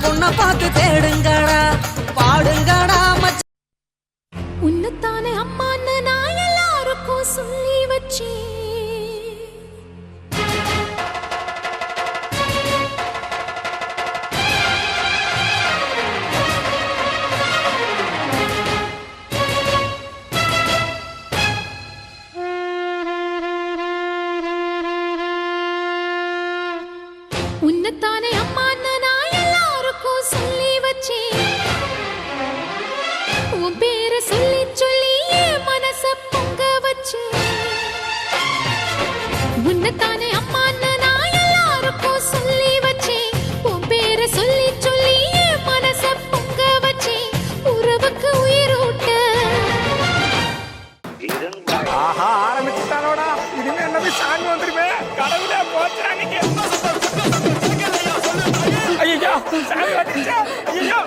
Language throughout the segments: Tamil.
பொண்ண பார்த்து தேடுங்கடா பாடுங்கடா மச்சான். உன்னத்தானே அம்மான்னு நான் எல்லாருக்கும் சொல்லி வச்சேன். உன்னத்தானே அம்மான்னு நான் எல்லாருக்கும் சொல்லி வச்சேன். உன் பேரை சொல்லி சொல்லி என் மனச பொங்க வச்சேன். உன்னத்தானே அம்மான்னு நான் எல்லாருக்கும் சொல்லி வச்சேன். உன் பேரை சொல்லி சொல்லி என் மனச பொங்க வச்சேன். உறவுக்கு உயிரூட்ட ஆஹா ஆரம்பிச்சுட்டானோடா. இனிமே என்னது சாமி வந்துருமே. கடவுளே போச்சுறாங்க. ஐயோ சாமி வந்துச்சா. ஐயோ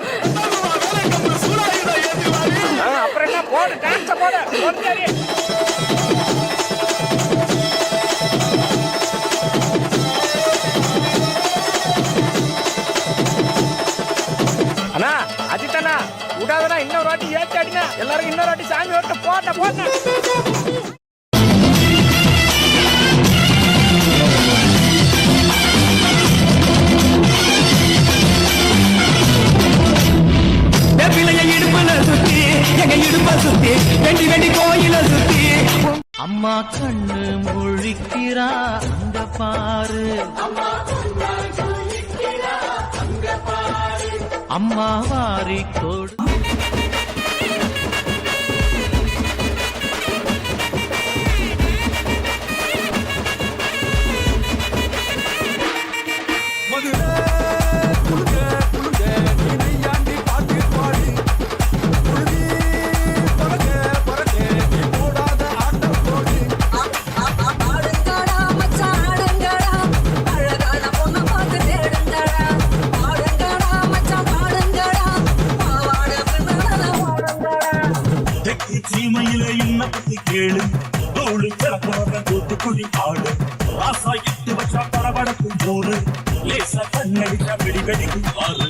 அப்புறம் என்ன போடு டான்ஸ் போடு சரி. அண்ணா அஜித்தண்ணா விடாதண்ணா. இன்னொரு வாட்டி ஏற்றி அடினா எல்லாரும் இன்னொரு வாட்டி சாமி ஓட்ட போட்ட போட்ட. அம்மா கண்ணு முழிக்கிறா அங்க பாரு. அம்மா வாரி கொடு. சீமையில என்ன பத்தி கேளு. தோளு கிடப்போற தூத்துக்குடி ஆடு. ராசா இட்டு வச்சா படபடக்கும் போது லேசா கண்ணடிச்சா வெடி வெடிக்கும் பாரு.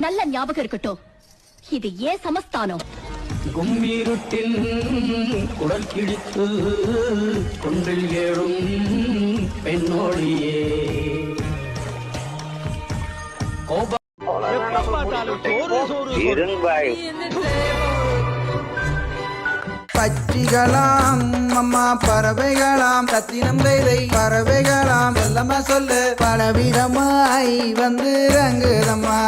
நல்ல ஞாபகம் இருக்கட்டும், இது ஏன் சமஸ்தானம். கும்பீருட்டின் குடல் கிழித்து கொன்றில் ஏழும் பெண்ணோடியே பச்சிகளாம் அம்மா பறவைகளாம் சத்தினம் கைதை பறவைகளாம் செல்லம்மா சொல்லு பலவிதமாய் வந்து ரங்குதம்மா.